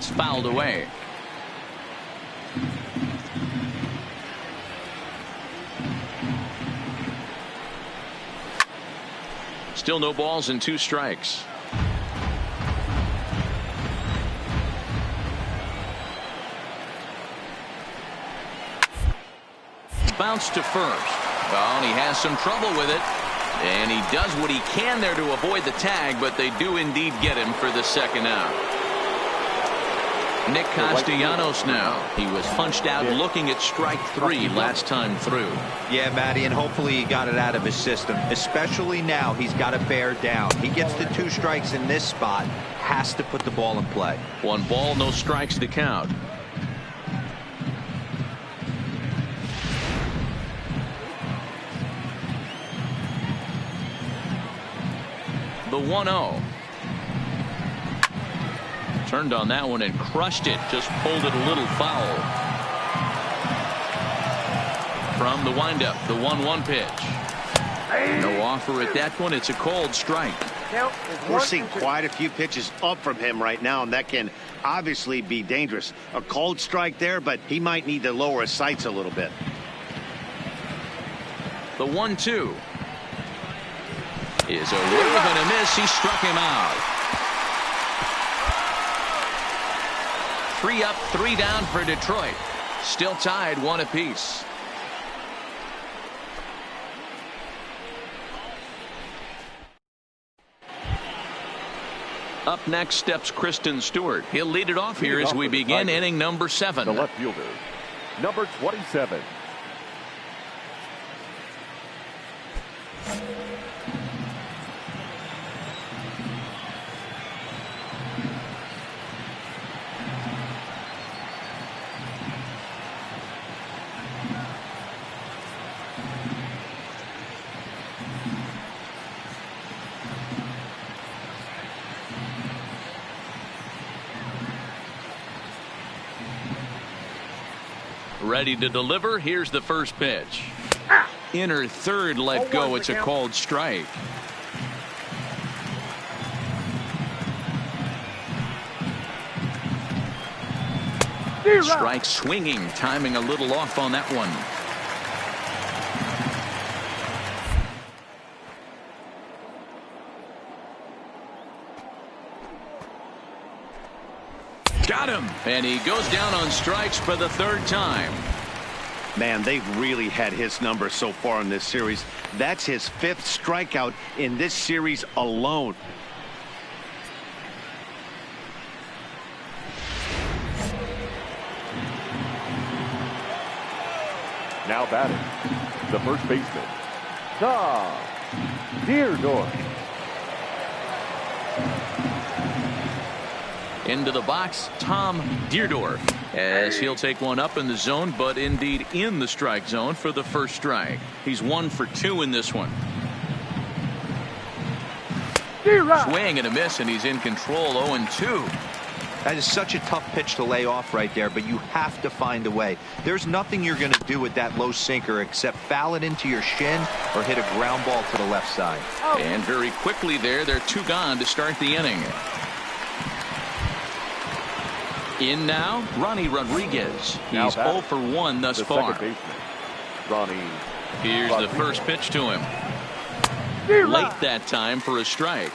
It's fouled away. Still no balls and 2 strikes. Bounce to first. Oh, and he has some trouble with it. And he does what he can there to avoid the tag, but they do indeed get him for the second out. Nick Castellanos now. He was punched out looking at strike 3 last time through. Yeah, Matty, and hopefully he got it out of his system. Especially now, he's got to bear down. He gets the 2 strikes in this spot, has to put the ball in play. 1 ball, no strikes to count. The 1-0. Turned on that one and crushed it. Just pulled it a little foul. From the windup, the 1-1 pitch. No offer at that one. It's a called strike. We're seeing quite a few pitches up from him right now, and that can obviously be dangerous. A called strike there, but he might need to lower his sights a little bit. The 1-2 is a wave and a miss. He struck him out. 3 up, 3 down for Detroit. Still tied 1 apiece. Up next steps Kristen Stewart. He'll lead it off here as we begin inning number 7. The left fielder, number 27. Ready to deliver. Here's the first pitch. Inner third let go. It's a called strike. Strike swinging. Timing a little off on that one. Got him. And he goes down on strikes for the 3rd time. Man, they've really had his number so far in this series. That's his 5th strikeout in this series alone. Now batting, the first baseman, Tom Deerdorf. Into the box, Tom Deerdorf, as he'll take one up in the zone, but indeed in the strike zone for the first strike. He's 1 for 2 in this one. Swing and a miss, and he's in control. 0-2. That is such a tough pitch to lay off right there, but you have to find a way. There's nothing you're going to do with that low sinker except foul it into your shin or hit a ground ball to the left side. And very quickly there, they're 2 gone to start the inning. In now, Ronnie Rodriguez. He's 0 for 1 thus far. Second baseman, Ronnie. Here's the first pitch to him. Late that time for a strike.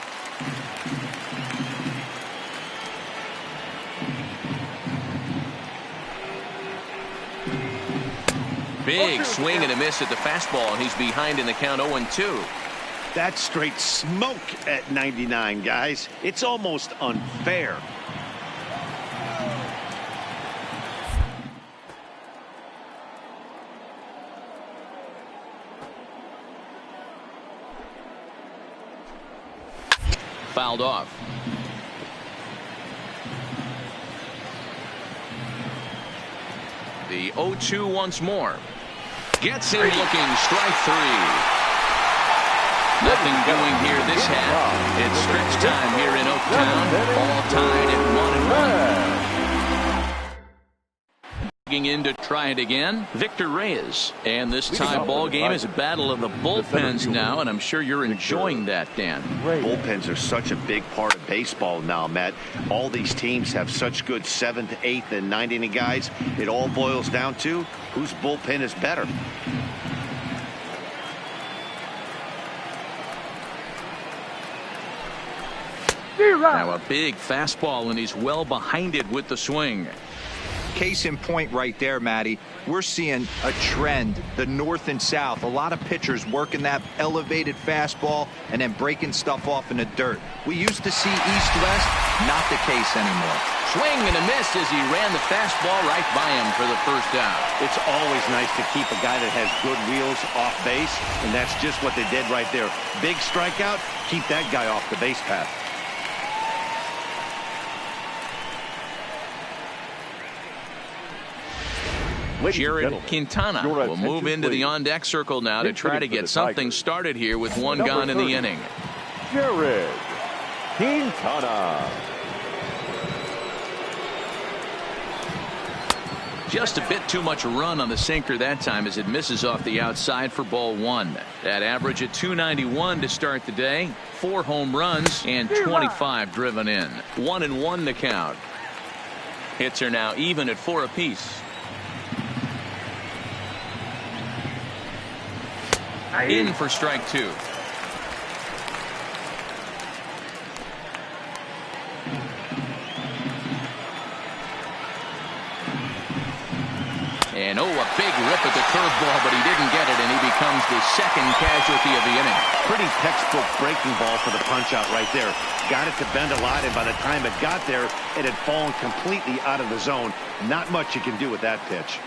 Big swing and a miss at the fastball, and he's behind in the count. 0-2. That's straight smoke at 99, guys. It's almost unfair. Fouled off. The 0-2 once more. Gets him looking. Strike 3. Nothing doing here this half. It's stretch time here in Oaktown. All tied at 1-1. In to try it again, Victor Reyes. And this tie ball game is a battle of the bullpens now, and I'm sure you're enjoying that, Dan. Bullpens are such a big part of baseball now, Matt. All these teams have such good 7th, 8th, and 9th inning guys. It all boils down to whose bullpen is better. Now a big fastball, and he's well behind it with the swing. Case in point right there, Matty. We're seeing a trend, the north and south. A lot of pitchers working that elevated fastball and then breaking stuff off in the dirt. We used to see east-west, not the case anymore. Swing and a miss as he ran the fastball right by him for the first out. It's always nice to keep a guy that has good wheels off base, and that's just what they did right there. Big strikeout, keep that guy off the base path. Jared Quintana will move into the on-deck circle now to try to get something started here with one gone in the inning. Jared Quintana. Just a bit too much run on the sinker that time as it misses off the outside for ball one. That average at 291 to start the day. 4 home runs and 25 driven in. 1-1 the count. Hits are now even at 4 apiece. In for strike 2. And a big rip at the curveball, but he didn't get it, and he becomes the second casualty of the inning. Pretty textbook breaking ball for the punch out right there. Got it to bend a lot, and by the time it got there, it had fallen completely out of the zone. Not much you can do with that pitch.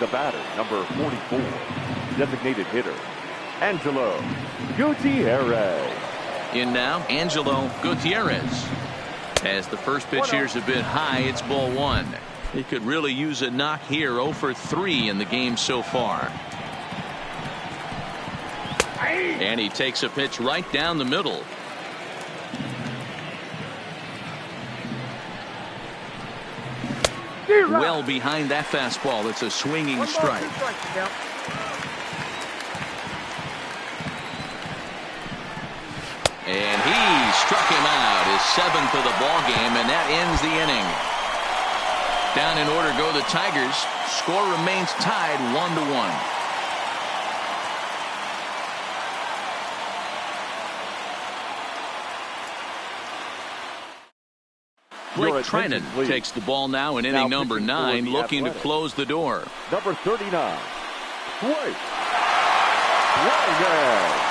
The batter, number 44, designated hitter, Angelo Gutierrez. In now, Angelo Gutierrez. As the first pitch here's a bit high, it's ball 1. He could really use a knock here. 0 for 3 in the game so far. And he takes a pitch right down the middle. Well behind that fastball. It's a swinging strike. And he struck him out, his 7th of the ball game, and that ends the inning. Down in order go the Tigers. Score remains tied 1-1. Blake Trinan takes the ball now in inning number 9, looking to close the door. Number 39, Blake Trinan.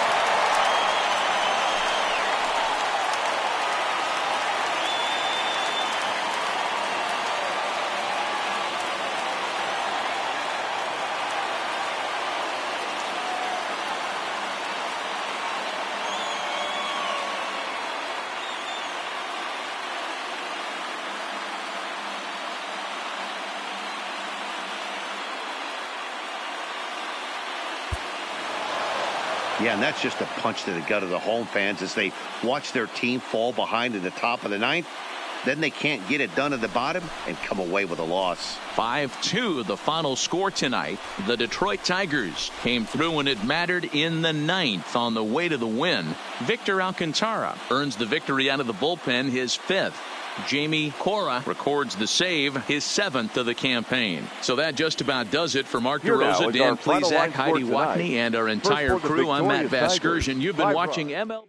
Yeah, and that's just a punch to the gut of the home fans as they watch their team fall behind in the top of the 9th. Then they can't get it done at the bottom and come away with a loss. 5-2 the final score tonight. The Detroit Tigers came through when it mattered in the 9th on the way to the win. Victor Alcantara earns the victory out of the bullpen, his 5th. Jamie Cora records the save, his 7th of the campaign. So that just about does it for Mark DeRosa, Dan Plesac, Heidi Watney, and our entire crew. I'm Matt Vasgersian. You've been watching MLB.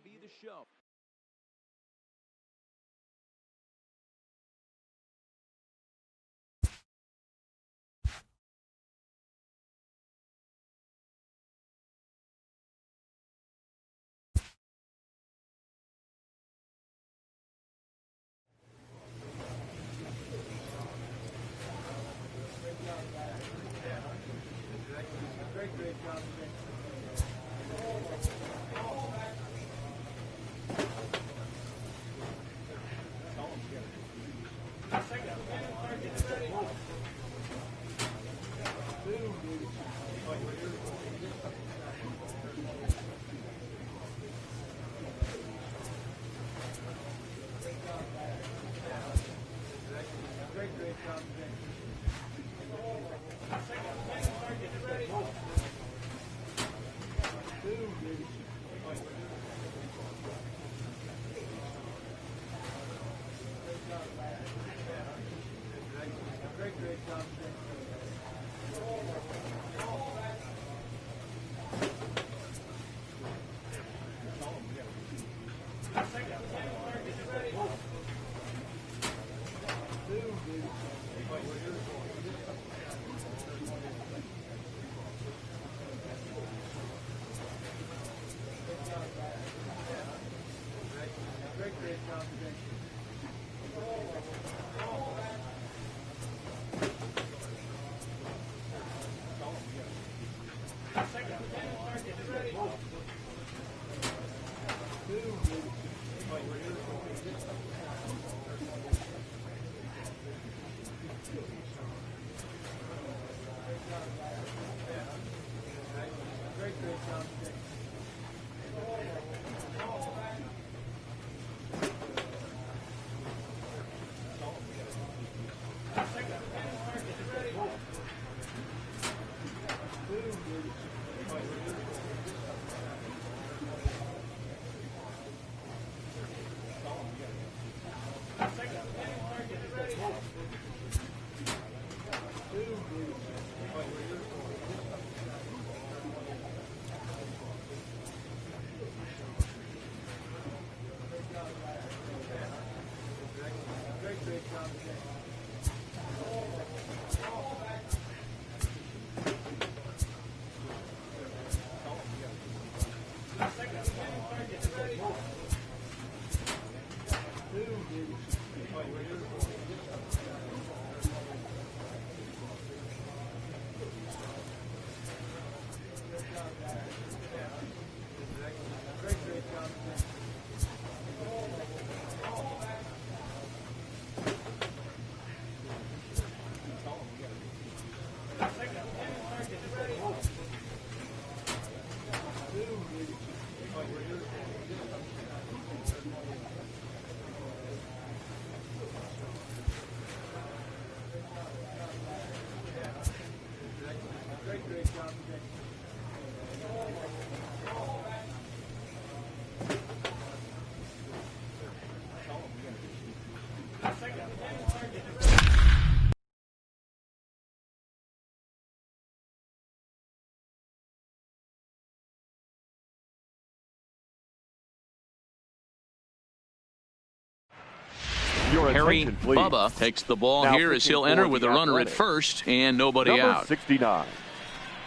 Harry attention, please. Bubba takes the ball Now here as he'll pitching enter for with the a runner at Athletics. first and nobody Number out. 69,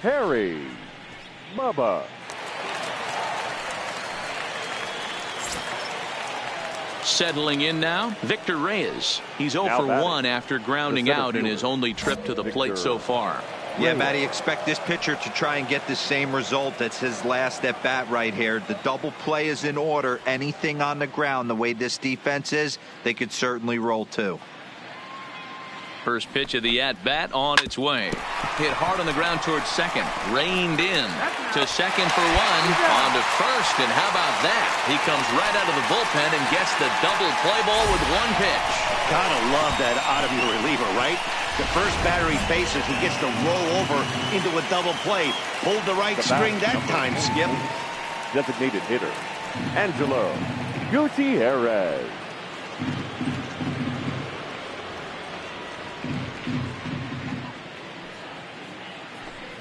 Harry Bubba. Settling in now, Victor Reyes. He's 0 Now for batting, 1 after grounding the center out in fielder, his only trip to the plate Victor so far. Yeah, Matty, expect this pitcher to try and get the same result. That's his last at bat right here. The double play is in order. Anything on the ground, the way this defense is, they could certainly roll too. First pitch of the at-bat on its way. Hit hard on the ground towards second. Reined in to second for one. On to first, and how about that? He comes right out of the bullpen and gets the double play ball with one pitch. Gotta love that out of your reliever, right? The first batter he faces, he gets to roll over into a double play. Pulled the right string that time, Skip. Designated hitter, Angelo Gutierrez.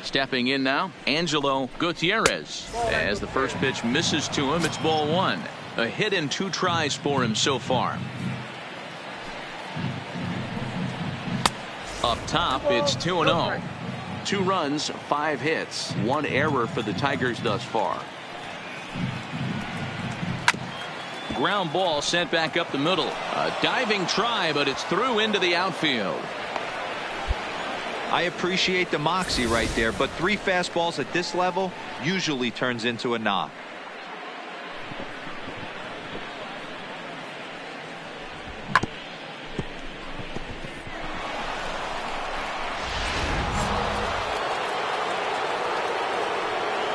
Stepping in now, Angelo Gutierrez. As the first pitch misses to him, it's ball one. A hit and 2 tries for him so far. Up top, it's 2-0. 2 runs, 5 hits, 1 error for the Tigers thus far. Ground ball sent back up the middle. A diving try, but it's through into the outfield. I appreciate the moxie right there, but 3 fastballs at this level usually turns into a knock.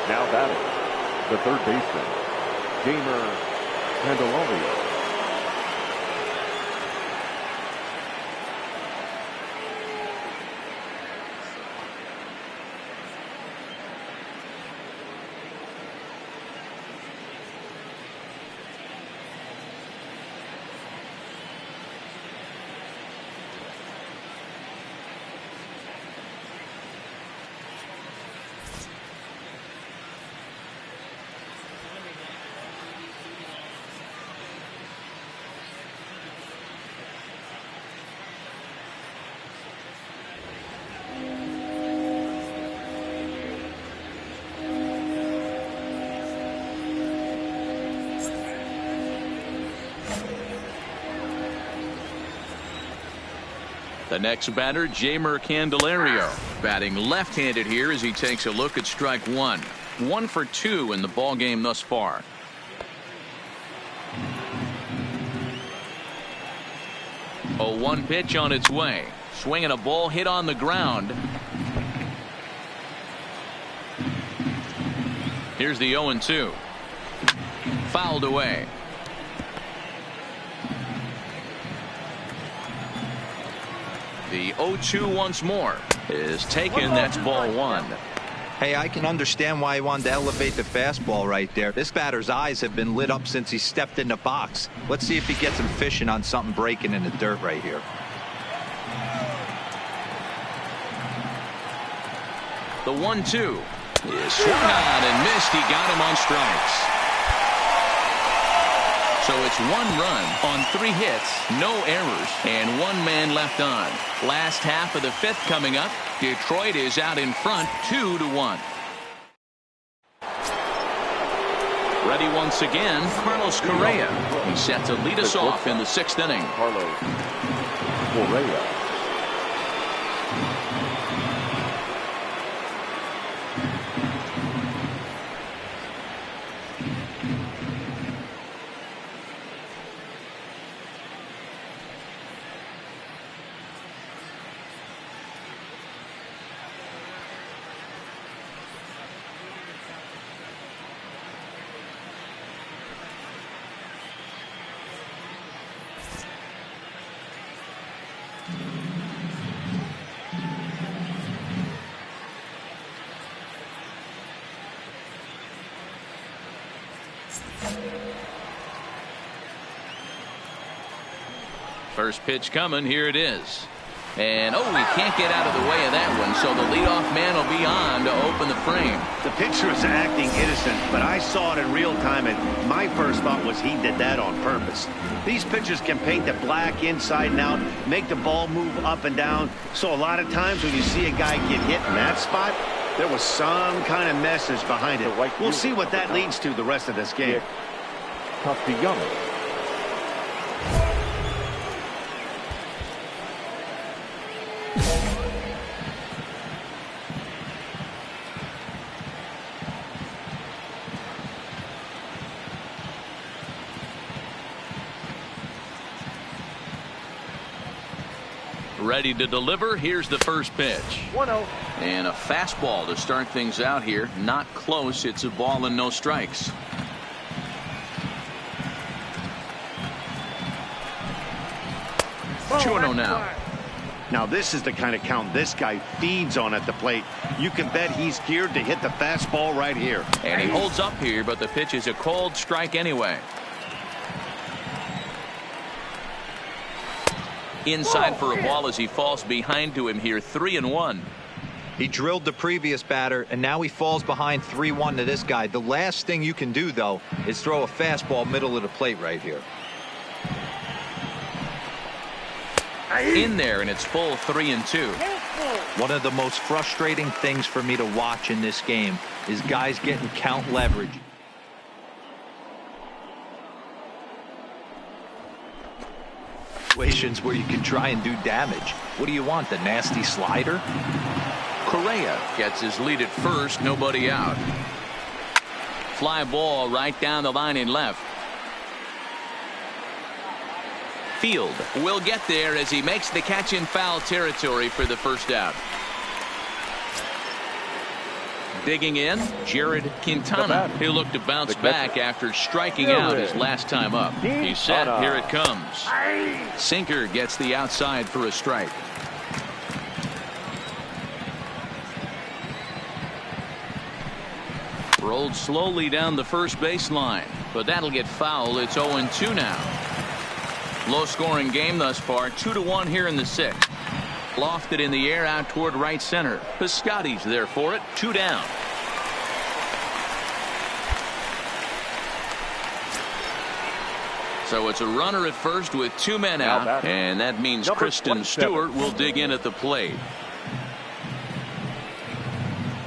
Now batting, the third baseman, Gamer Candelario. The next batter, Jamer Candelario, batting left-handed here as he takes a look at strike one. 1 for 2 in the ball game thus far. A 1 pitch on its way. Swinging a ball hit on the ground. Here's the 0-2. Fouled away. The 0-2 once more is taken. That's ball 1. Hey, I can understand why he wanted to elevate the fastball right there. This batter's eyes have been lit up since he stepped in the box. Let's see if he gets him fishing on something breaking in the dirt right here. The 1-2 is swung on and missed. He got him on strikes. So it's 1 run on 3 hits, no errors, and 1 man left on. Last half of the 5th coming up. Detroit is out in front 2-1. Ready once again, Carlos Correa. He's set to lead us off in the 6th inning. Carlos Correa. First pitch coming. Here it is. And, oh, he can't get out of the way of that one, so the leadoff man will be on to open the frame. The pitcher is acting innocent, but I saw it in real time, and my first thought was he did that on purpose. These pitchers can paint the black inside and out, make the ball move up and down, so a lot of times when you see a guy get hit in that spot, there was some kind of message behind it. We'll see what that leads to the rest of this game. Castellanos. Ready to deliver. Here's the first pitch. 1-0. And a fastball to start things out here. Not close. It's a ball and no strikes. Oh, 2-0 now. Now this is the kind of count this guy feeds on at the plate. You can bet he's geared to hit the fastball right here. And he holds up here, but the pitch is a cold strike anyway. Inside for a ball as he falls behind to him here. 3-1. He drilled the previous batter, and now he falls behind 3-1 to this guy. The last thing you can do, though, is throw a fastball middle of the plate right here. In there, and it's full 3-2. One of the most frustrating things for me to watch in this game is guys getting count leverage. Situations where you can try and do damage. What do you want, the nasty slider? Correa gets his lead at first, nobody out. Fly ball right down the line in left. Field will get there as he makes the catch in foul territory for the first out. Digging in, Jared Quintana. He'll look to bounce back after striking out his last time up. He's set. Here it comes. Sinker gets the outside for a strike. Rolled slowly down the first baseline, but that'll get fouled. It's 0-2 now. Low scoring game thus far. 2-1 here in the 6th. Lofted in the air out toward right center. Piscotty's there for it. 2 down. So it's a runner at first with 2 men out, and that means Kristen Stewart will dig in at the plate.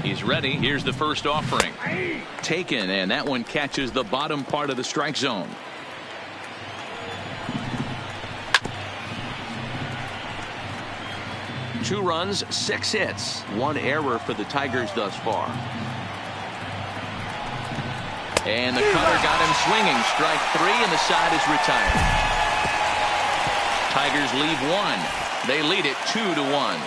He's ready. Here's the first offering. Taken, and that one catches the bottom part of the strike zone. 2 runs, 6 hits, 1 error for the Tigers thus far. And the cutter got him swinging. Strike 3, and the side is retired. Tigers leave 1. They lead it 2-1.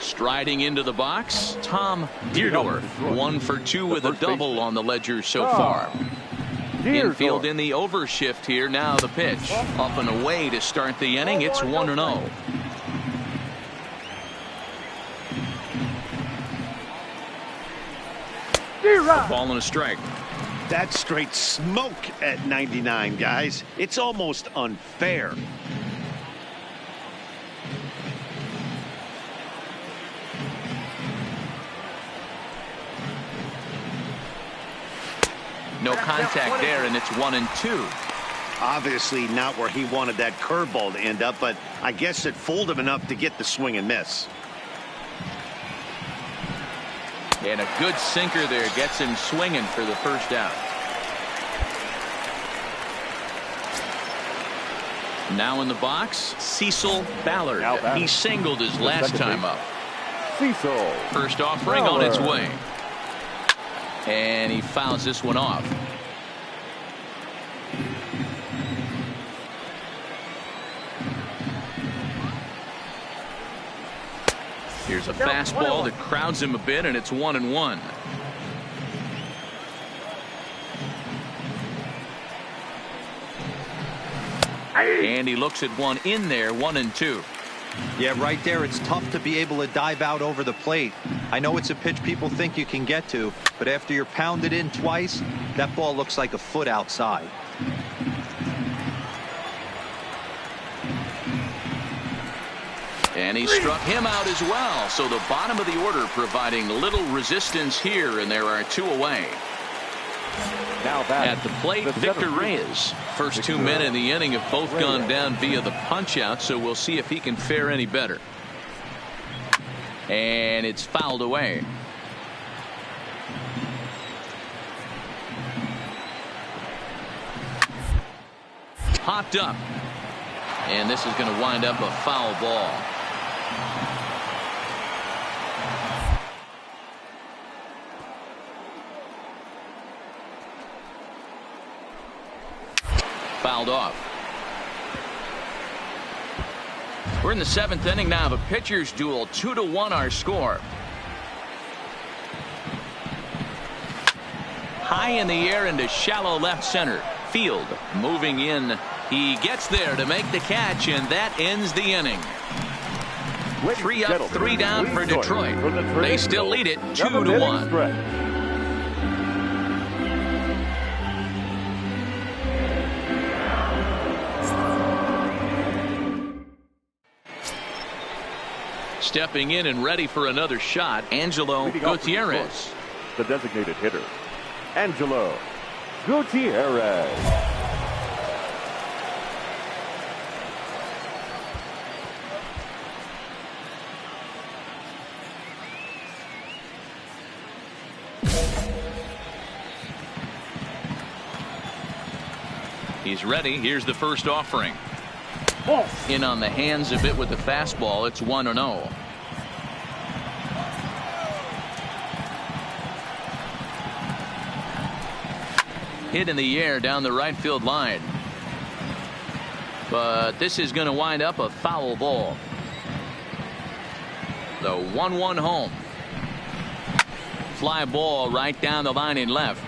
Striding into the box, Tom Deerdorf, 1 for 2 with a double on the ledger so far. Infield in the overshift here. Now the pitch. Up and away to start the inning. It's 1-0. Ball and a strike. That's straight smoke at 99, guys. It's almost unfair. No contact there, and it's 1-2. Obviously not where he wanted that curveball to end up, but I guess it fooled him enough to get the swing and miss. And a good sinker there gets him swinging for the first out. Now in the box, Cecil Ballard. He singled his last time up. Cecil. First offering on its way. And he fouls this one off. Here's a fastball that crowds him a bit, and it's 1-1. And he looks at one in there, 1-2. Yeah, right there, it's tough to be able to dive out over the plate. I know it's a pitch people think you can get to, but after you're pounded in twice, that ball looks like a foot outside. And he struck him out as well. So the bottom of the order providing little resistance here, and there are 2 away. Now back at the plate, Victor Reyes. First 2 men in the inning have both gone down via the punch-out, so we'll see if he can fare any better. And it's fouled away. Popped up. And this is going to wind up a foul ball. Fouled off. We're in the 7th inning now. The pitchers duel. 2-1 our score. High in the air into shallow left center field. Moving in. He gets there to make the catch, and that ends the inning. 3 up, 3 down for Detroit. They still lead it 2-1. Stepping in and ready for another shot, Angelo Gutierrez. The designated hitter, Angelo Gutierrez. He's ready. Here's the first offering. In on the hands a bit with the fastball. It's 1-0. Hit in the air down the right field line. But this is going to wind up a foul ball. The 1-1 home. Fly ball right down the line in left.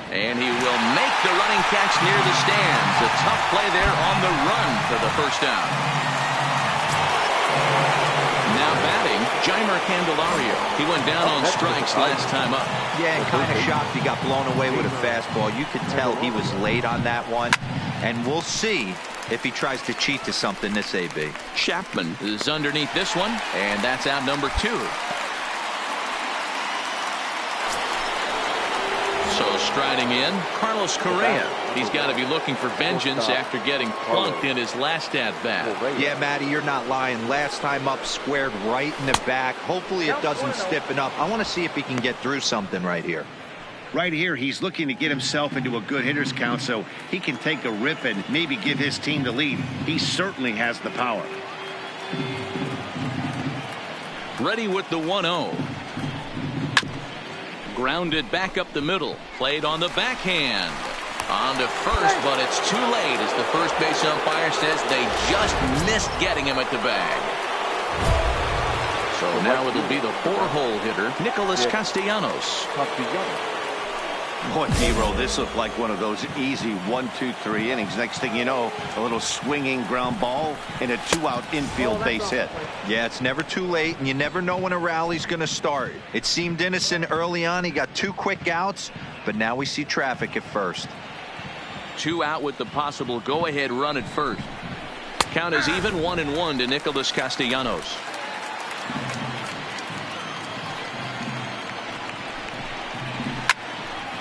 And he will make the running catch near the stands. A tough play there on the run for the first down. Now batting, Jeimer Candelario. He went down on strikes last time up. Yeah, and kind of shocked he got blown away with a fastball. You could tell he was late on that one. And we'll see if he tries to cheat to something this AB. Chapman is underneath this one, and that's out number 2. So striding in, Carlos Correa. He's got to be looking for vengeance after getting plunked in his last at-bat. Yeah, Matty, you're not lying. Last time up, squared right in the back. Hopefully it doesn't stiffen up. I want to see if he can get through something right here. Right here, he's looking to get himself into a good hitter's count so he can take a rip and maybe give his team the lead. He certainly has the power. Ready with the 1-0. Grounded back up the middle. Played on the backhand. On to first, but it's too late as the first base umpire says they just missed getting him at the bag. So now it'll be the 4-hole hitter, Nicholas Castellanos. Boy, Nero, this looked like one of those easy 1, 2, 3 innings. Next thing you know, a little swinging ground ball and a 2-out infield base hit. Yeah, it's never too late, and you never know when a rally's going to start. It seemed innocent early on. He got 2 quick outs, but now we see traffic at first. 2 out with the possible go-ahead run at first. Count is even 1-1 to Nicholas Castellanos.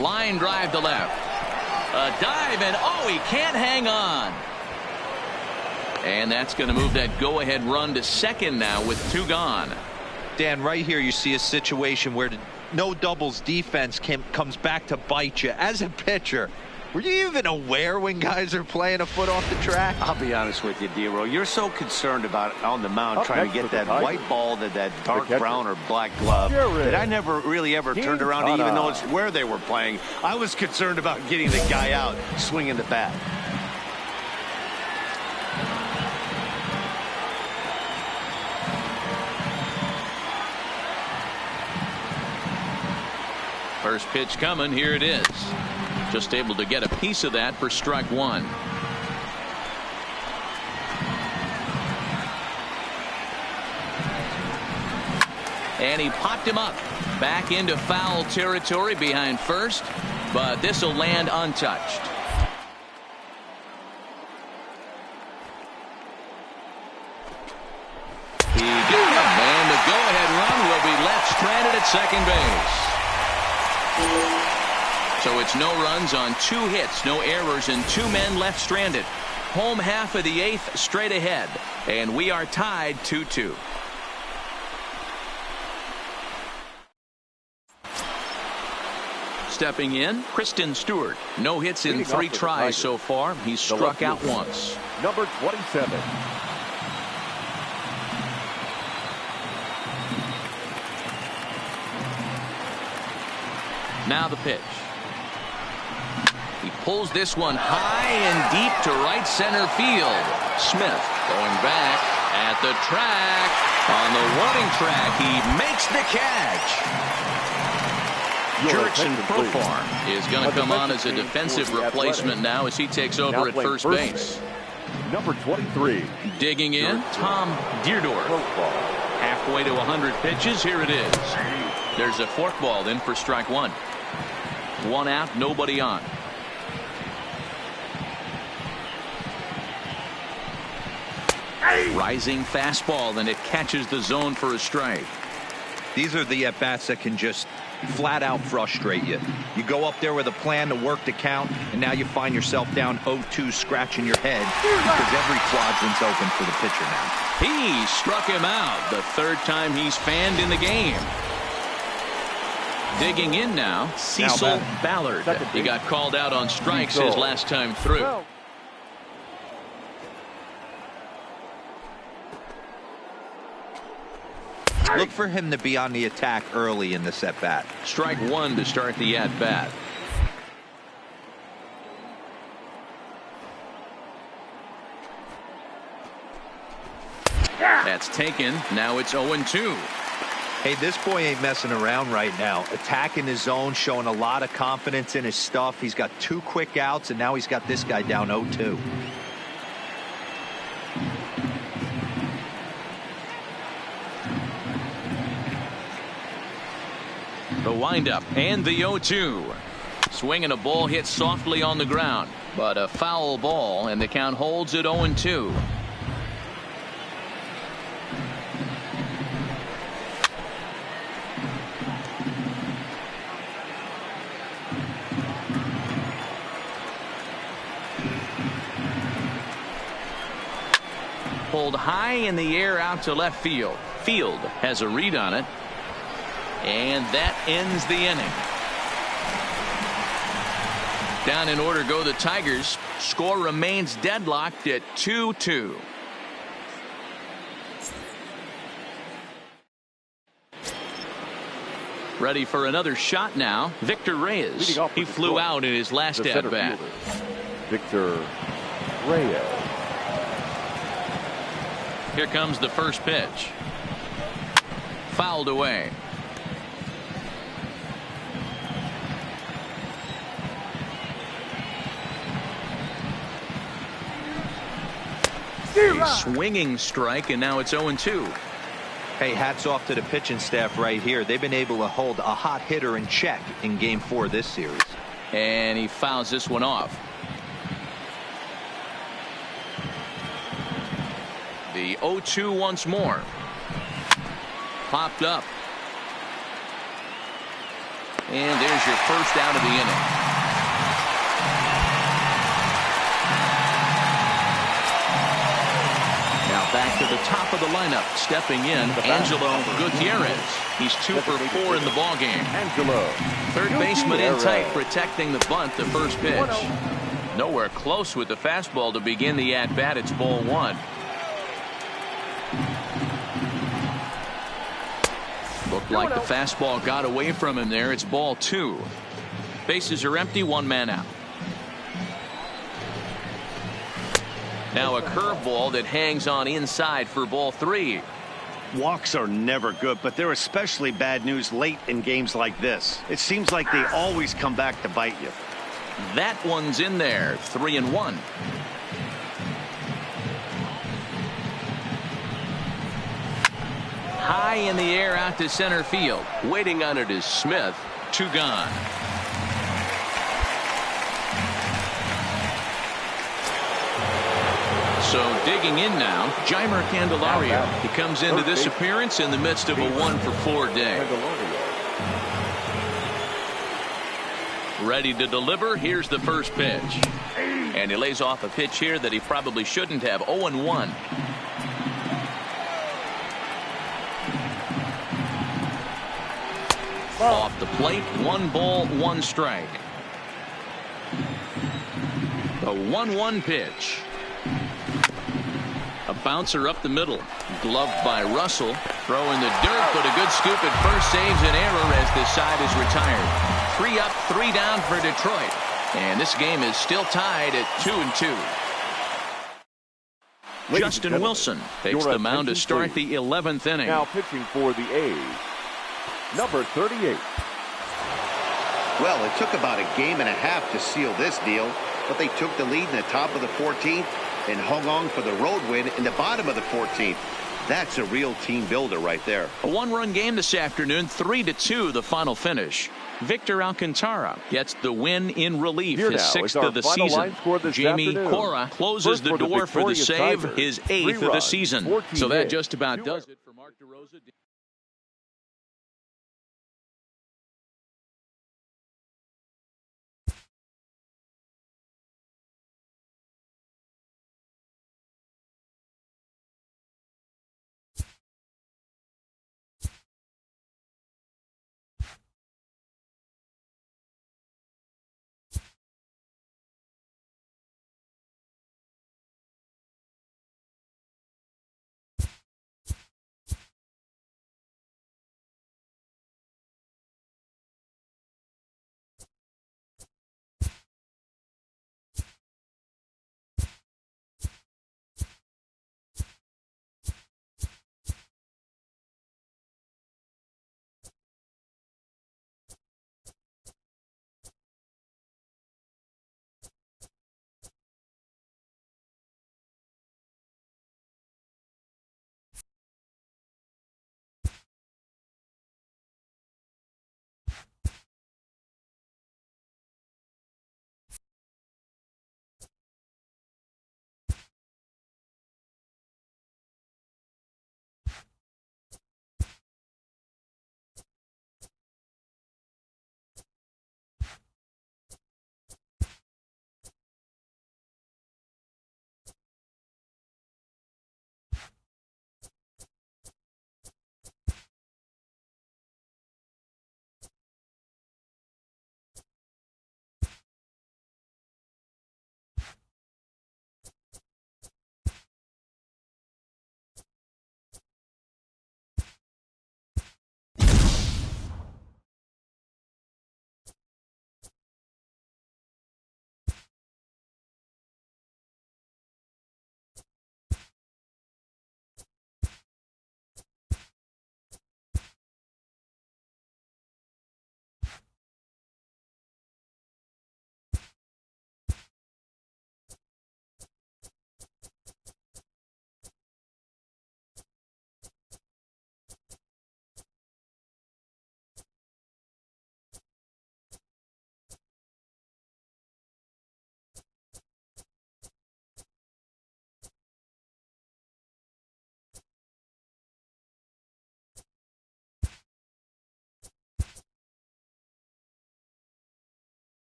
Line drive to left. A dive, and oh, he can't hang on. And that's going to move that go-ahead run to second now with 2 gone. Dan, right here you see a situation where the no doubles defense comes back to bite you. As a pitcher, were you even aware when guys are playing a foot off the track? I'll be honest with you, Dero. You're so concerned about on the mound trying to get that white ball to that dark brown or black glove that I never really ever turned around to even know it's where they were playing. I was concerned about getting the guy out swinging the bat. First pitch coming. Here it is. Just able to get a piece of that for strike 1. And he popped him up. Back into foul territory behind first, but this will land untouched. He gets him, and the go-ahead run will be left stranded at second base. So it's no runs on 2 hits, no errors, and 2 men left stranded. Home half of the 8th straight ahead, and we are tied 2-2. Stepping in, Kristen Stewart. No hits in 3 tries so far. He's struck out once. Number 27. Now the pitch. He pulls this one high and deep to right center field. Smith going back at the track. On the running track, he makes the catch. Jurickson Profar is going to come on as a defensive replacement now as he takes over at first base. Number 23. Digging in, Tom Deerdorf. Halfway to 100 pitches. Here it is. There's a forkball in for strike 1. 1 out, nobody on. Rising fastball, and it catches the zone for a strike. These are the at-bats that can just flat out frustrate you. You go up there with a plan to work the count, and now you find yourself down 0-2 scratching your head because every quadrant's open for the pitcher now. He struck him out the 3rd time he's fanned in the game. Digging in now, Cecil Ballard. He got called out on strikes his last time through. Look for him to be on the attack early in this at-bat. Strike 1 to start the at-bat. That's taken. Now it's 0-2. Hey, this boy ain't messing around right now. Attacking his zone, showing a lot of confidence in his stuff. He's got 2 quick outs, and now he's got this guy down 0-2. The windup and the 0-2. Swinging a ball hit softly on the ground, but a foul ball, and the count holds at 0-2. Pulled high in the air out to left field. Field has a read on it. And that ends the inning. Down in order go the Tigers. Score remains deadlocked at 2-2. Ready for another shot now. Victor Reyes. He flew out in his last at-bat. Victor Reyes. Here comes the first pitch. Fouled away. A swinging strike, and now it's 0-2. Hey, hats off to the pitching staff right here. They've been able to hold a hot hitter in check in Game 4 this series. And he fouls this one off. The 0-2 once more. Popped up. And there's your first out of the inning. Now back to the top of the lineup. Stepping in, Angelo Gutierrez. He's 2 for 4 in the ballgame. Angelo. Third baseman in tight, protecting the bunt, the first pitch. Nowhere close with the fastball to begin the at-bat. It's ball 1. Looked like the fastball got away from him there. It's ball 2. Bases are empty, 1 man out. Now a curveball that hangs on inside for ball 3. Walks are never good, but they're especially bad news late in games like this. It seems like they always come back to bite you. That one's in there. 3-1. High in the air out to center field. Waiting on it is Smith. 2 gone. So digging in now, Jeimer Candelario. He comes into this appearance in the midst of a 1 for 4 day. Ready to deliver. Here's the first pitch. And he lays off a pitch here that he probably shouldn't have. 0-1. Off the plate, 1 ball, 1 strike. The 1-1 pitch. A bouncer up the middle. Gloved by Russell. Throw in the dirt, but a good scoop at first saves an error as this side is retired. 3 up, 3 down for Detroit. And this game is still tied at 2-2. Justin Wilson takes the mound to start the 11th inning. Now pitching for the A's, number 38. Well, it took about a game and a half to seal this deal, but they took the lead in the top of the 14th and hung on for the road win in the bottom of the 14th. That's a real team builder right there. A 1-run game this afternoon, 3-2 the final finish. Victor Alcantara gets the win in relief, his 6th of the season. Jamie Cora closes the door for the save, his 8th of the season. So that just about does it for Mark DeRosa.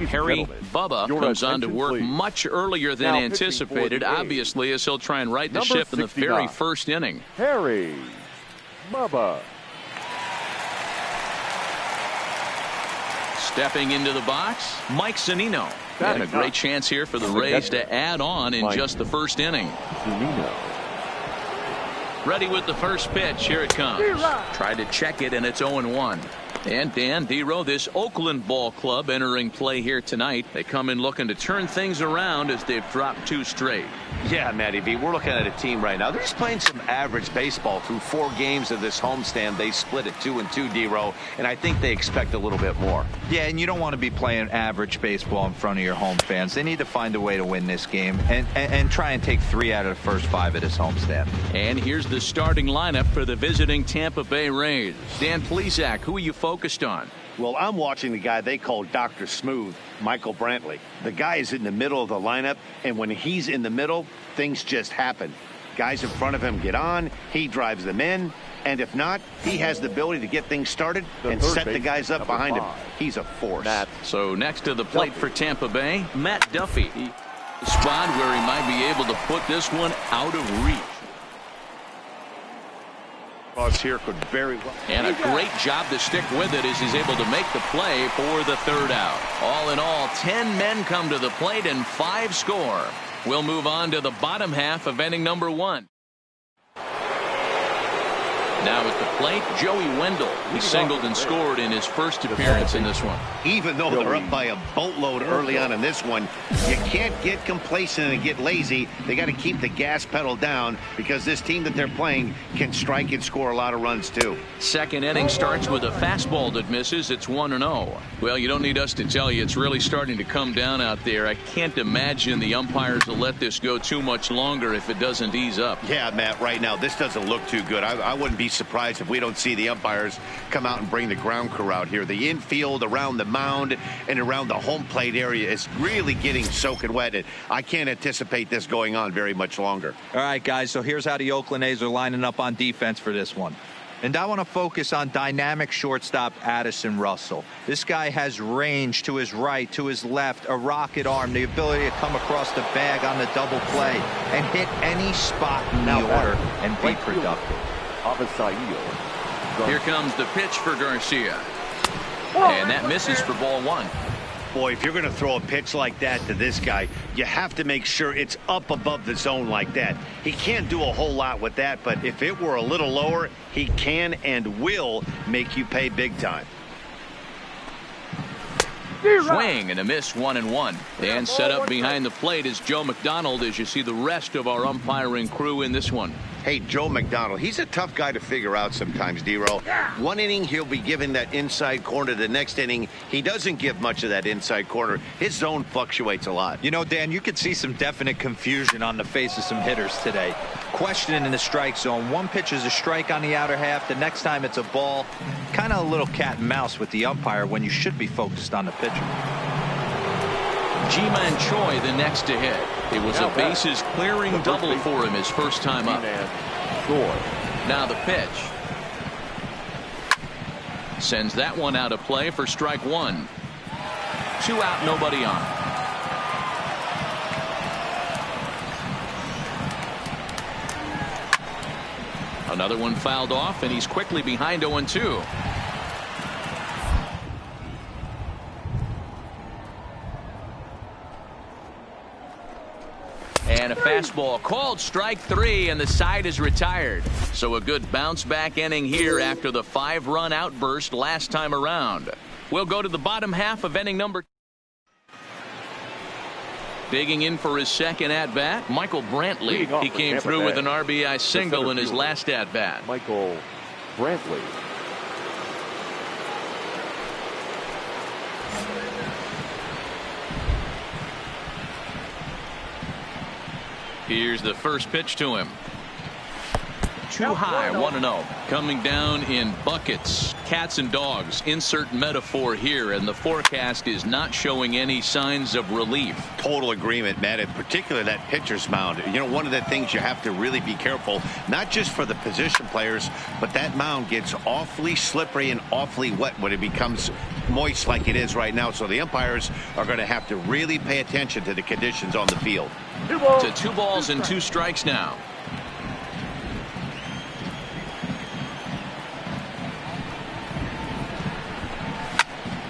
Harry Bubba comes on to work much earlier than anticipated, obviously, as he'll try and right the ship in the very first inning. Harry Bubba. Stepping into the box, Mike Zunino. And a great chance here for the Rays to add on in just the first inning. Ready with the first pitch. Here it comes. Tried to check it, and it's 0-1. And Dan Dero, this Oakland ball club entering play here tonight. They come in looking to turn things around as they've dropped 2 straight. Yeah, Matty V, we're looking at a team right now. They're just playing some average baseball through 4 games of this homestand. They split it 2-2, Dero, and I think they expect a little bit more. Yeah, and you don't want to be playing average baseball in front of your home fans. They need to find a way to win this game and try and take 3 out of the first 5 of this homestand. And here's the starting lineup for the visiting Tampa Bay Rays. Dan Plesac, who are you focused on? Well, I'm watching the guy they call Dr. Smooth, Michael Brantley. The guy is in the middle of the lineup, and when he's in the middle, things just happen. Guys in front of him get on, he drives them in, and if not, he has the ability to get things started and set the guys up behind him. He's a force. So next to the plate for Tampa Bay, Matt Duffy. The spot where he might be able to put this one out of reach. Here could very well. And a great job to stick with it as he's able to make the play for the 3rd out. All in all, 10 men come to the plate and 5 score. We'll move on to the bottom half of inning number 1. Now at the plate, Joey Wendell. He singled and scored in his first appearance in this one. Even though they're up by a boatload early on in this one, you can't get complacent and get lazy. They got to keep the gas pedal down because this team that they're playing can strike and score a lot of runs too. Second inning starts with a fastball that misses. It's 1-0. Well, you don't need us to tell you it's really starting to come down out there. I can't imagine the umpires will let this go too much longer if it doesn't ease up. Yeah, Matt, right now this doesn't look too good. I wouldn't be surprised if we don't see the umpires come out and bring the ground crew out here. The infield around the mound and around the home plate area is really getting soaking wet, and I can't anticipate this going on very much longer. All right, guys, so here's how the Oakland A's are lining up on defense for this one. And I want to focus on dynamic shortstop Addison Russell. This guy has range to his right, to his left, a rocket arm, the ability to come across the bag on the double play and hit any spot in the order and be productive. Here comes the pitch for Garcia. And that misses for ball 1. Boy, if you're going to throw a pitch like that to this guy, you have to make sure it's up above the zone like that. He can't do a whole lot with that, but if it were a little lower, he can and will make you pay big time. Swing and a miss, 1-1. And set up behind the plate is Joe McDonald as you see the rest of our umpiring crew in this one. Hey, Joe McDonald, he's a tough guy to figure out sometimes, Dero. One inning, he'll be giving that inside corner. The next inning, he doesn't give much of that inside corner. His zone fluctuates a lot. You know, Dan, you could see some definite confusion on the face of some hitters today. Questioning in the strike zone. One pitch is a strike on the outer half. The next time it's a ball. Kind of a little cat and mouse with the umpire when you should be focused on the pitcher. Ji-Man Choi the next to hit. It was a bases clearing double for him his first time up. Now the pitch. Sends that one out of play for strike 1. 2 out, nobody on. Another one fouled off, and he's quickly behind 0-2. And a fastball called strike 3, and the side is retired. So a good bounce-back inning here after the 5-run outburst last time around. We'll go to the bottom half of inning number 2. Digging in for his second at-bat, Michael Brantley. He came through with an RBI single in his last at-bat. Michael Brantley. Here's the first pitch to him. Too high, 1-0. Coming down in buckets, cats and dogs. Insert metaphor here, and the forecast is not showing any signs of relief. Total agreement, Matt. In particular, that pitcher's mound. You know, one of the things you have to really be careful, not just for the position players, but that mound gets awfully slippery and awfully wet when it becomes moist like it is right now. So the umpires are going to have to really pay attention to the conditions on the field. To 2 balls and 2 strikes now.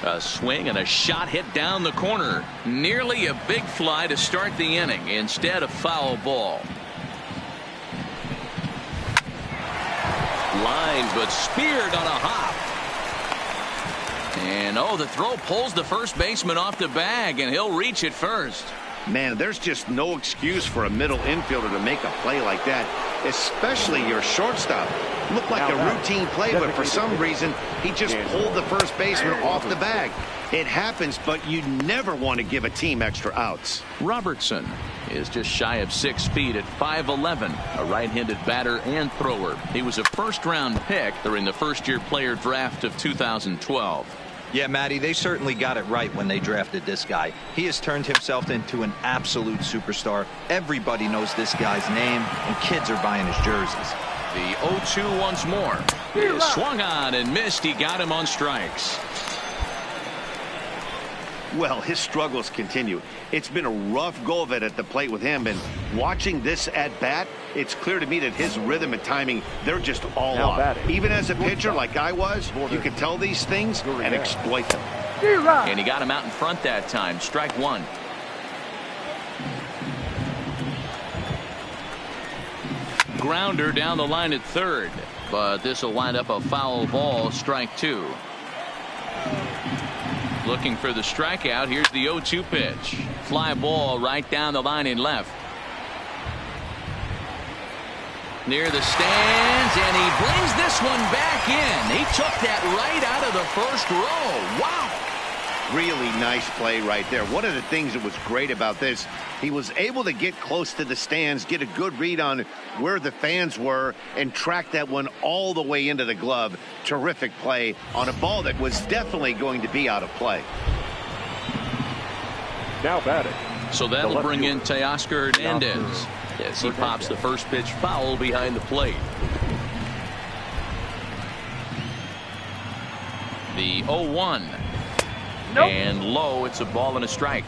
A swing and a shot hit down the corner. Nearly a big fly to start the inning. Instead, a foul ball. Line, but speared on a hop. And the throw pulls the first baseman off the bag, and he'll reach it first. Man, there's just no excuse for a middle infielder to make a play like that, especially your shortstop. Looked like a routine play, but for some reason, he just pulled the first baseman off the bag. It happens, but you never want to give a team extra outs. Robertson is just shy of 6 feet at 5'11", a right-handed batter and thrower. He was a first-round pick during the first-year player draft of 2012. Yeah, Matty, they certainly got it right when they drafted this guy. He has turned himself into an absolute superstar. Everybody knows this guy's name, and kids are buying his jerseys. The 0-2 once more. He swung on and missed. He got him on strikes. Well, his struggles continue. It's been a rough go of it at the plate with him, and watching this at bat, it's clear to me that his rhythm and timing, they're just all off. Even as a pitcher like I was, you can tell these things and exploit them. And he got him out in front that time. Strike 1. Grounder down the line at third, but this will wind up a foul ball. Strike 2. Looking for the strikeout. Here's the 0-2 pitch. Fly ball right down the line in left. Near the stands, and he brings this one back in. He took that right out of the first row. Wow. Really nice play right there. One of the things that was great about this, he was able to get close to the stands, get a good read on where the fans were, and track that one all the way into the glove. Terrific play on a ball that was definitely going to be out of play. Now batting. So that'll bring in Teoscar Hernandez as he pops the first pitch foul behind the plate. The 0-1. Nope. And low, it's a ball and a strike.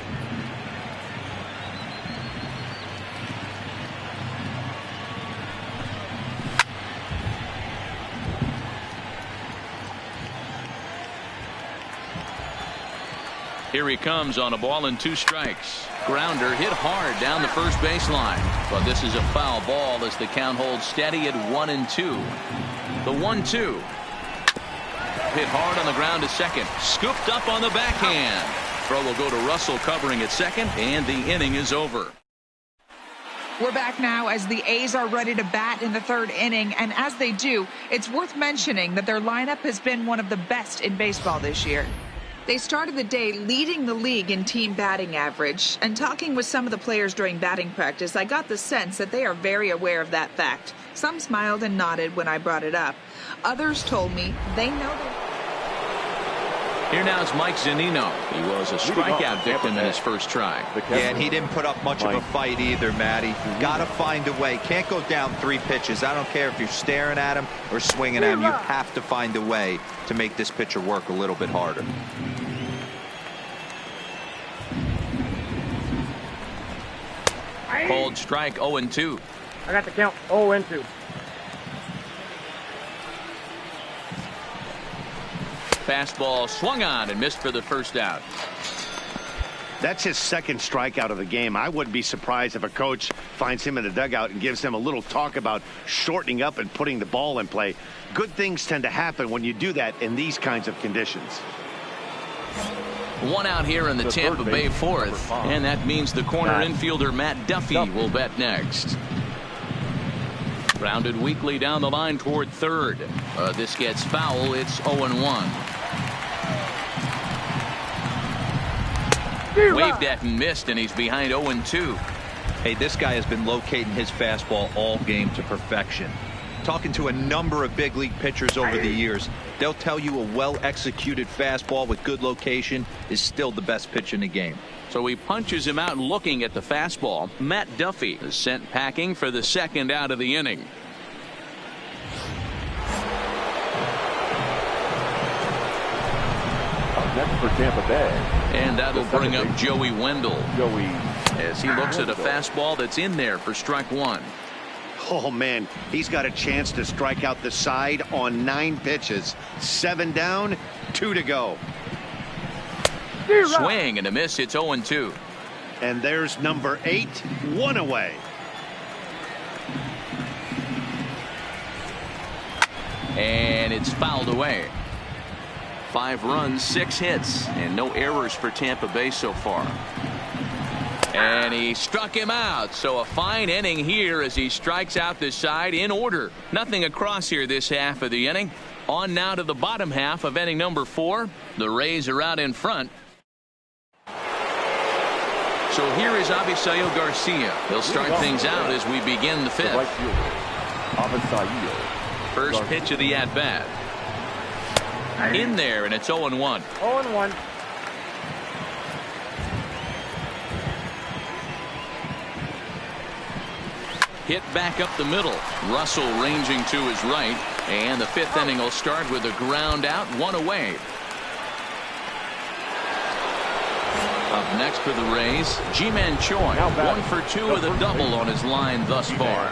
Here he comes on a ball and 2 strikes. Grounder hit hard down the first baseline, but this is a foul ball as the count holds steady at 1-2. The 1-2. Hit hard on the ground to second. Scooped up on the backhand. Throw will go to Russell covering at second, and the inning is over. We're back now as the A's are ready to bat in the 3rd inning, and as they do, it's worth mentioning that their lineup has been one of the best in baseball this year. They started the day leading the league in team batting average, and talking with some of the players during batting practice, I got the sense that they are very aware of that fact. Some smiled and nodded when I brought it up. Others told me they know that. Here now is Mike Zunino. He was a strikeout victim in his first try. Yeah, and he didn't put up much of a fight either, Matty. Got to find a way. Can't go down 3 pitches. I don't care if you're staring at him or swinging at him. You have to find a way to make this pitcher work a little bit harder. Called strike 0-2. I got the count 0-2. Fastball swung on and missed for the first out. That's his second strikeout of the game. I wouldn't be surprised if a coach finds him in the dugout and gives him a little talk about shortening up and putting the ball in play. Good things tend to happen when you do that in these kinds of conditions. One out here in the Tampa Bay fourth, and that means the corner infielder Matt Duffy will bat next. Grounded weakly down the line toward third. This gets foul. It's 0-1. Waved at and missed, and he's behind 0-2. Hey, this guy has been locating his fastball all game to perfection. Talking to a number of big league pitchers over the years, they'll tell you a well-executed fastball with good location is still the best pitch in the game. So he punches him out looking at the fastball. Matt Duffy is sent packing for the second out of the inning. Next for Tampa Bay. And that'll bring up Joey Wendell. As he looks at a fastball that's in there for strike one. Oh, man, he's got a chance to strike out the side on 9 pitches. 7 down, 2 to go. Swing and a miss. It's 0-2. And there's number 8, 1 away. And it's fouled away. 5 runs, 6 hits, and no errors for Tampa Bay so far. And he struck him out. So a fine inning here as he strikes out the side in order. Nothing across here this half of the inning. On now to the bottom half of inning number 4. The Rays are out in front. So here is Avisail Garcia. He'll start things out as we begin the 5th. First pitch of the at-bat. In there, and it's 0-1. 0-1. Hit back up the middle. Russell ranging to his right. And the 5th inning will start with a ground out, 1 away. Up next for the Rays, Ji-Man Choi. 1 for 2 with a double on his line thus far.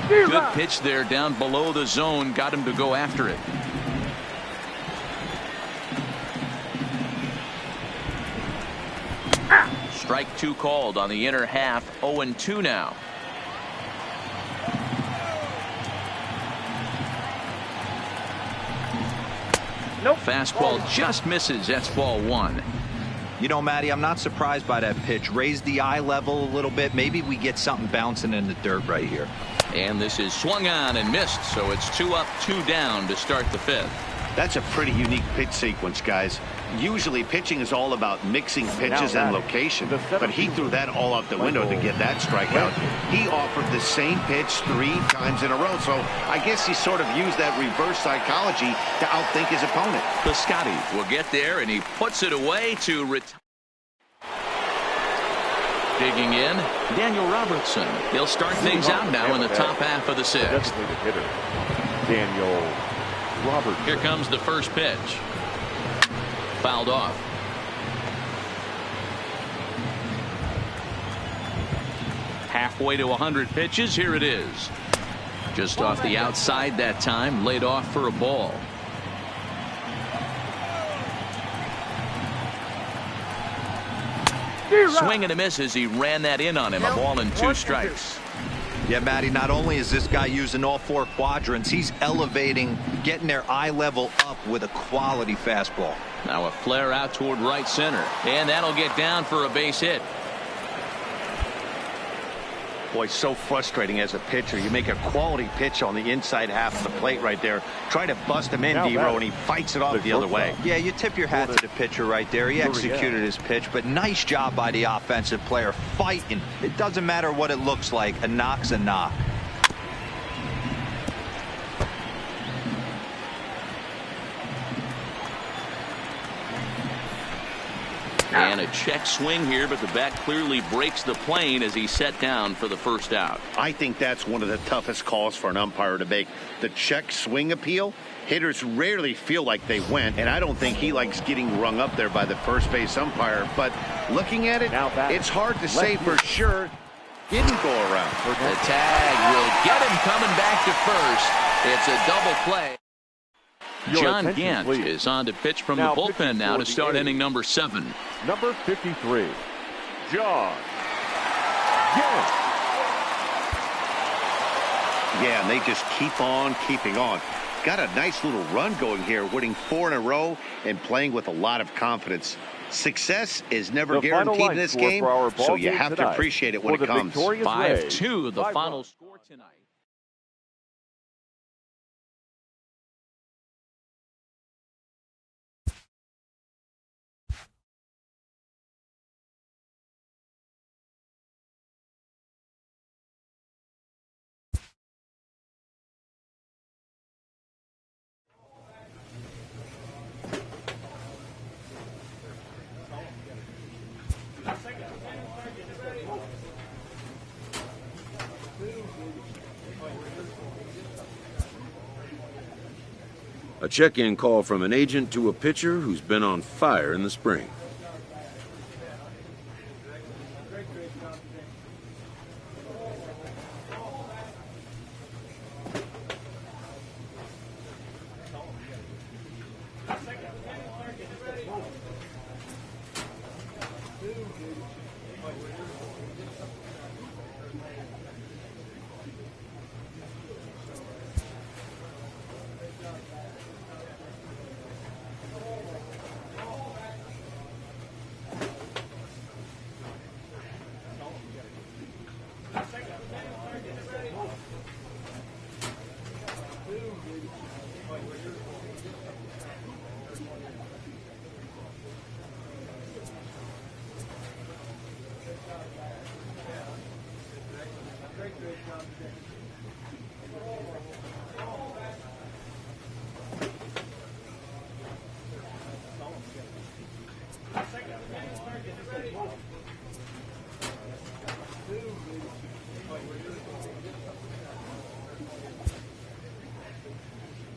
Good pitch there down below the zone. Got him to go after it. Strike 2 called on the inner half. 0-2 now. Nope. Fastball just misses. That's ball 1. You know, Matty, I'm not surprised by that pitch. Raise the eye level a little bit. Maybe we get something bouncing in the dirt right here. And this is swung on and missed. So it's 2 up, 2 down to start the 5th. That's a pretty unique pitch sequence, guys. Usually pitching is all about mixing pitches and location, but he threw that all out the window to get that strikeout. He offered the same pitch 3 times in a row, so I guess he sort of used that reverse psychology to outthink his opponent. Piscotty will get there, and he puts it away to retire. Digging in, Daniel Robertson. He'll start things out now in the top half of the 6th. Daniel Robertson. Here comes the first pitch. Fouled off. Halfway to 100 pitches. Here it is. Just off the outside that time. Laid off for a ball. Swing and a miss as he ran that in on him. A ball and 2 strikes. Yeah, Matty, not only is this guy using all 4 quadrants, he's elevating, getting their eye level up with a quality fastball. Now a flare out toward right center, and that'll get down for a base hit. Boy, so frustrating as a pitcher. You make a quality pitch on the inside half of the plate right there. Try to bust him in, D-Row, and he fights it off the other way. Yeah, you tip your hat to the pitcher right there. He executed his pitch, but nice job by the offensive player fighting. It doesn't matter what it looks like. A knock's a knock. And a check swing here, but the bat clearly breaks the plane as he's set down for the first out. I think that's one of the toughest calls for an umpire to make. The check swing appeal. Hitters rarely feel like they went, and I don't think he likes getting rung up there by the first base umpire. But looking at it, it's hard to say for sure. Didn't go around. The tag will get him coming back to first. It's a double play. Your John attention, Gant please. is on to pitch from Now the pitching bullpen now for to the start A's. inning number 7. Number 53, John Gant. Yeah, and they just keep on keeping on. Got a nice little run going here, winning 4 in a row and playing with a lot of confidence. Success is never The final guaranteed line in this score game, for our ball so you game have to tonight. appreciate it when For it the comes. victorious Rays, 5-2, the 5 final runs. score tonight. A check-in call from an agent to a pitcher who's been on fire in the spring.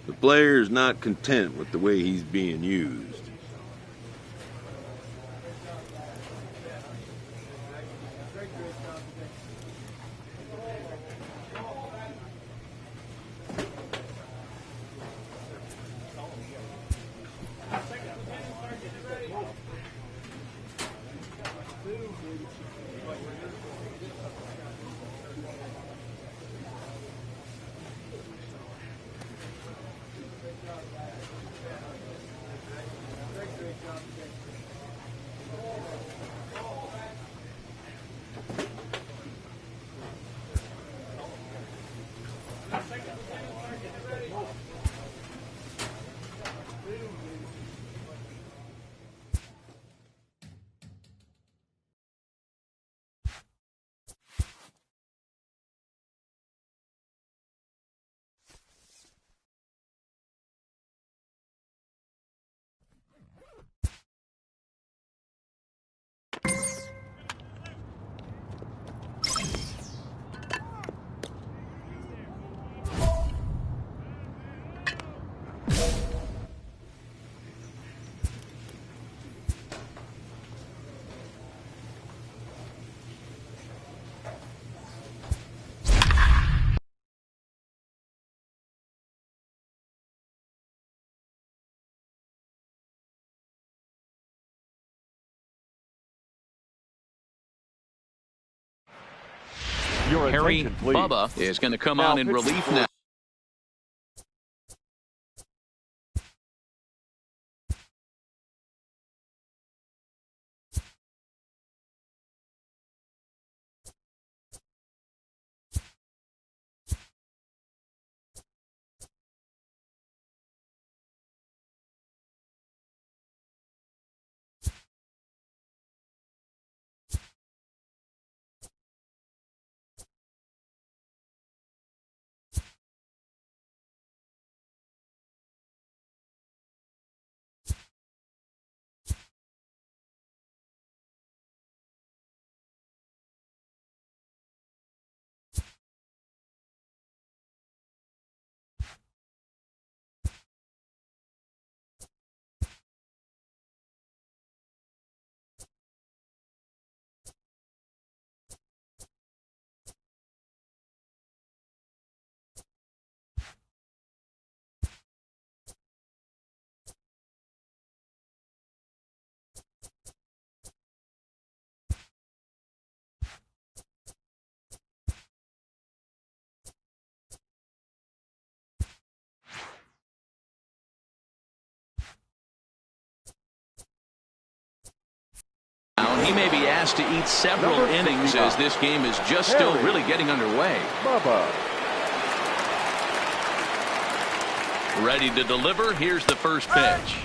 The player is not content with the way he's being used. Your Harry attention, please. Bubba is going to come Now on in pitching relief for now. He may be asked to eat several innings as this game is just still really getting underway. Bubba. Ready to deliver. Here's the first pitch.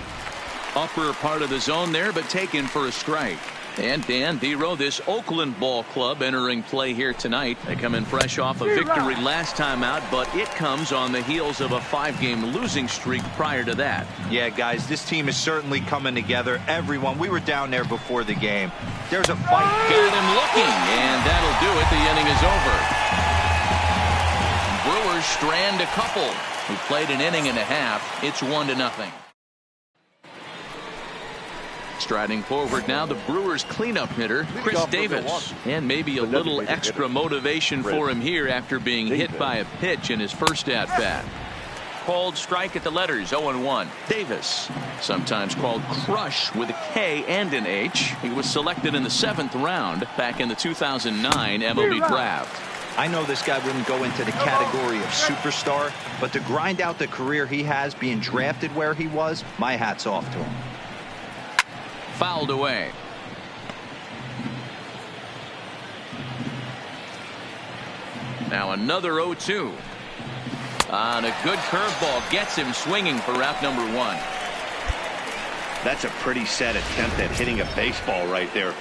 Upper part of the zone there, but taken for a strike. And Dan Dero, this Oakland ball club entering play here tonight. They come in fresh off a victory last time out, but it comes on the heels of a 5-game losing streak prior to that. Yeah, guys, this team is certainly coming together. Everyone, we were down there before the game. There's a fight. Got him looking, and that'll do it. The inning is over. Brewers strand a couple who played an inning and a half. It's 1-0. Striding forward now, the Brewers cleanup hitter, Chris Davis. And maybe a little extra motivation for him here after being hit by a pitch in his first at-bat. Called strike at the letters, 0-1. Davis, sometimes called Crush with a K and an H. He was selected in the 7th round back in the 2009 MLB draft. I know this guy wouldn't go into the category of superstar, but to grind out the career he has being drafted where he was, my hat's off to him. Fouled away. Now another 0-2. And a good curveball gets him swinging for route number 1. That's a pretty set attempt at hitting a baseball right there.